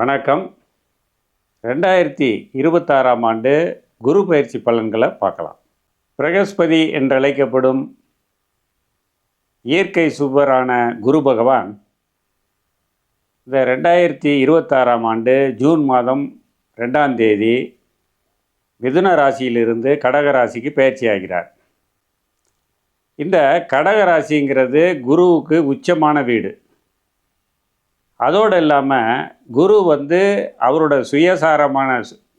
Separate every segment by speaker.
Speaker 1: வணக்கம். 2026ஆம் ஆண்டு குரு பயிற்சி பலன்களை பார்க்கலாம். பிரகஸ்பதி என்றழைக்கப்படும் இயற்கை சுபரான குரு பகவான் இந்த 2026ஆம் ஆண்டு ஜூன் மாதம் 2ஆம் தேதி மிதுன ராசியிலிருந்து கடக ராசிக்கு பயிற்சி ஆகிறார். இந்த கடக ராசிங்கிறது குருவுக்கு உச்சமான வீடு. அதோடு இல்லாமல் குரு அவரோட சுயசாரமான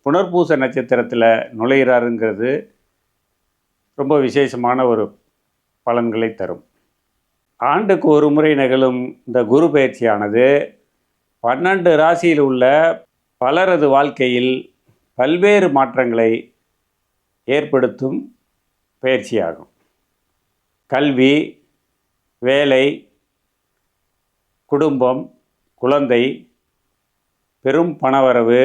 Speaker 1: புனர்பூச நட்சத்திரத்தில் நுழைகிறாருங்கிறது ரொம்ப விசேஷமான ஒரு பலன்களை தரும். ஆண்டுக்கு ஒரு முறை நிகழும் இந்த குரு பயிற்சியானது 12 ராசியில் உள்ள பலரது வாழ்க்கையில் பல்வேறு மாற்றங்களை ஏற்படுத்தும் பயிற்சியாகும். கல்வி, வேலை, குடும்பம், குழந்தை, பெரும் பணவரவு,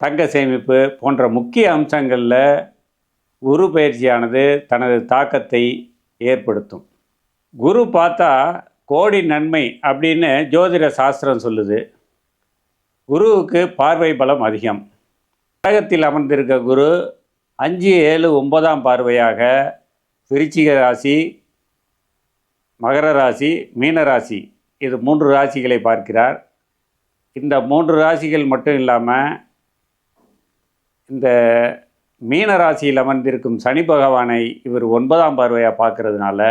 Speaker 1: தங்க சேமிப்பு போன்ற முக்கிய அம்சங்களில் குரு பயிற்சியானது தனது தாக்கத்தை ஏற்படுத்தும். குரு பார்த்தா கோடி நன்மை அப்படின்னு ஜோதிட சாஸ்திரம் சொல்லுது. குருவுக்கு பார்வை பலம் அதிகம். கடகத்தில் அமர்ந்திருக்க குரு 5, 7, 9ஆம் பார்வையாக விருச்சிக ராசி, மகர ராசி, மீன ராசி, இது 3 ராசிகளை பார்க்கிறார். இந்த 3 ராசிகள் மட்டும் இல்லாமல் இந்த மீன ராசியில் அமர்ந்திருக்கும் சனி பகவானை இவர் 9ஆம் பார்வையாக பார்க்கறதுனால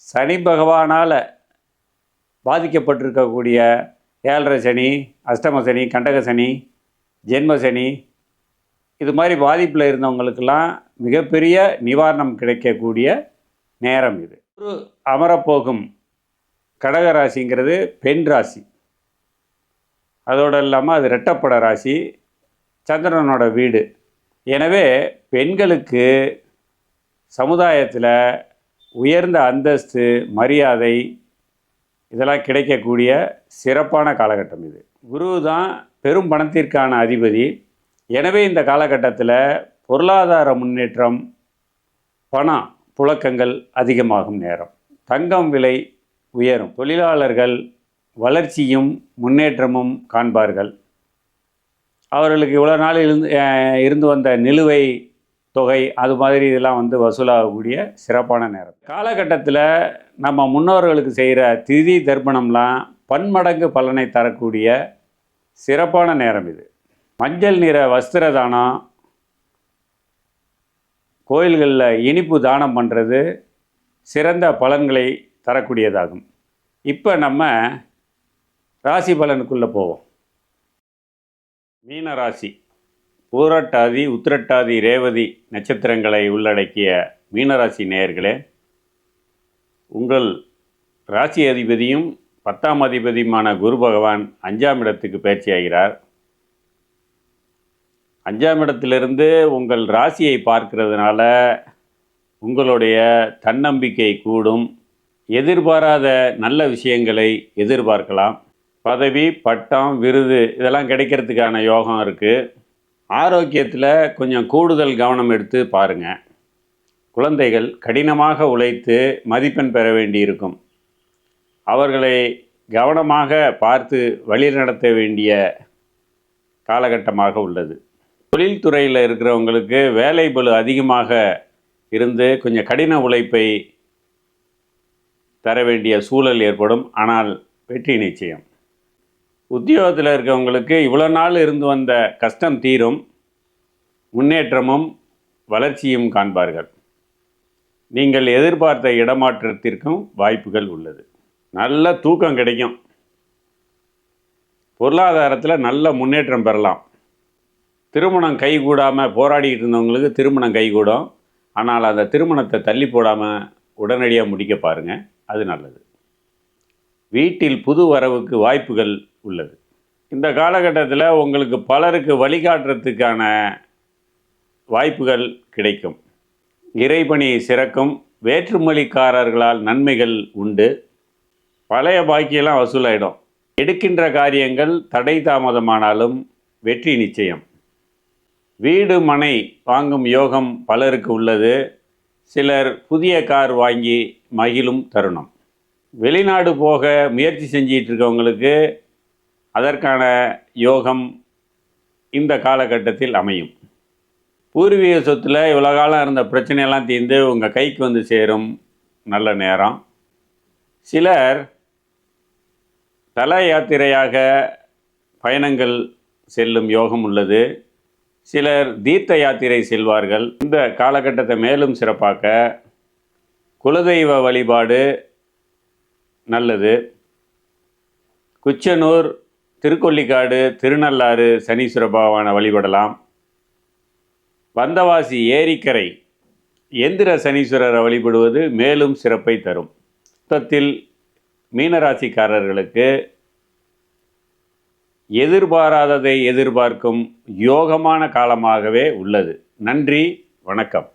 Speaker 1: சனி பகவானால் பாதிக்கப்பட்டிருக்கக்கூடிய 7.5 சனி, அஷ்டம சனி, கண்டக சனி, ஜென்ம சனி, இது மாதிரி பாதிப்பில் இருந்தவங்களுக்கெல்லாம் மிகப்பெரிய நிவாரணம் கிடைக்கக்கூடிய நேரம் இது. குரு அமரப்போகும் கடக ராசிங்கிறது பெண் ராசி. அதோடு இல்லாமல் அது இரட்டைப்பட ராசி, சந்திரனோட வீடு. எனவே பெண்களுக்கு சமுதாயத்தில் உயர்ந்த அந்தஸ்து, மரியாதை இதெல்லாம் கிடைக்கக்கூடிய சிறப்பான காலகட்டம் இது. குரு தான் பெரும் பணத்திற்கான அதிபதி. எனவே இந்த காலகட்டத்தில் பொருளாதார முன்னேற்றம், பண புழக்கங்கள் அதிகமாகும் நேரம். தங்கம் விலை உயரும். தொழிலாளர்கள் வளர்ச்சியும் முன்னேற்றமும் காண்பார்கள். அவர்களுக்கு இவ்வளோ நாள் இருந்து வந்த நிலுவை தொகை அது மாதிரி இதெல்லாம் வசூலாகக்கூடிய சிறப்பான நேரம். காலகட்டத்தில் நம்ம முன்னோர்களுக்கு செய்கிற திதி தர்ப்பணம்லாம் பன்மடங்கு பலனை தரக்கூடிய சிறப்பான நேரம் இது. மஞ்சள் நிற வஸ்திர தானம், கோயில்களில் இனிப்பு தானம் பண்ணுறது சிறந்த பலன்களை தரக்கூடியதாகும். இப்போ நம்ம ராசி பலனுக்குள்ளே போவோம். மீன ராசி, பூரட்டாதி, உத்திரட்டாதி, ரேவதி நட்சத்திரங்களை உள்ளடக்கிய மீனராசி நேயர்களே, உங்கள் ராசி அதிபதியும் 10ஆம் அதிபதியுமான குரு பகவான் 5ஆம் இடத்துக்கு பயிற்சியாகிறார். 5ஆம் இடத்திலிருந்து உங்கள் ராசியை பார்க்கிறதுனால உங்களுடைய தன்னம்பிக்கை கூடும். எதிர்பாராத நல்ல விஷயங்களை எதிர்பார்க்கலாம். பதவி, பட்டம், விருது இதெல்லாம் கிடைக்கிறதுக்கான யோகம் இருக்குது. ஆரோக்கியத்தில் கொஞ்சம் கூடுதல் கவனம் எடுத்து பாருங்கள். குழந்தைகள் கடினமாக உழைத்து மதிப்பெண் பெற வேண்டியிருக்கும். அவர்களை கவனமாக பார்த்து வழிநடத்த வேண்டிய காலகட்டமாக உள்ளது. தொழில்துறையில் இருக்கிறவங்களுக்கு வேலை பளு அதிகமாக இருந்து கொஞ்சம் கடின உழைப்பை தர வேண்டிய சூழல் ஏற்படும். ஆனால் வெற்றி நிச்சயம். உத்தியோகத்தில் இருக்கிறவங்களுக்கு இவ்வளோ நாள் இருந்து வந்த கஷ்டம் தீரும். முன்னேற்றமும் வளர்ச்சியும் காண்பார்கள். நீங்கள் எதிர்பார்த்த இடமாற்றத்திற்கும் வாய்ப்புகள் உள்ளது. நல்ல தூக்கம் கிடைக்கும். பொருளாதாரத்தில் நல்ல முன்னேற்றம் பெறலாம். திருமணம் கைகூடாமல் போராடிக்கிட்டு இருந்தவங்களுக்கு திருமணம் கைகூடும். ஆனால் அந்த திருமணத்தை தள்ளி போடாமல் உடனடியாக முடிக்க பாருங்கள், அது நல்லது. வீட்டில் புது வரவுக்கு வாய்ப்புகள் உள்ளது. இந்த காலகட்டத்தில் உங்களுக்கு பலருக்கு வழிகாட்டுறதுக்கான வாய்ப்புகள் கிடைக்கும். இறைபணி சிறக்கும். வேற்றுமொழிக்காரர்களால் நன்மைகள் உண்டு. பழைய பாக்கியெல்லாம் வசூலாயிடும். எடுக்கின்ற காரியங்கள் தடை தாமதமானாலும் வெற்றி நிச்சயம். வீடு மனை வாங்கும் யோகம் பலருக்கு உள்ளது. சிலர் புதிய கார் வாங்கி மகிழும் தருணம். வெளிநாடு போக முயற்சி செஞ்சிட்டு இருக்கவங்களுக்கு அதற்கான யோகம் இந்த காலகட்டத்தில் அமையும். பூர்வீக சொத்தில் இவ்வளோ காலம் இருந்த பிரச்சனையெல்லாம் தீர்ந்து உங்கள் கைக்கு வந்து சேரும் நல்ல நேரம். சிலர் தல யாத்திரையாக பயணங்கள் செல்லும் யோகம் உள்ளது. சிலர் தீர்த்த யாத்திரை செல்வார்கள். இந்த காலகட்டத்தை மேலும் சிறப்பாக்க குலதெய்வ வழிபாடு நல்லது. குச்சனூர், திருக்கொள்ளிக்காடு, திருநள்ளாறு சனீஸ்வர பகவானை வழிபடலாம். வந்தவாசி ஏரிக்கரை எந்திர சனீஸ்வரரை வழிபடுவது மேலும் சிறப்பை தரும். மொத்தத்தில் மீனராசிக்காரர்களுக்கு எதிர்பாராததை எதிர்பார்க்கும் யோகமான காலமாகவே உள்ளது. நன்றி, வணக்கம்.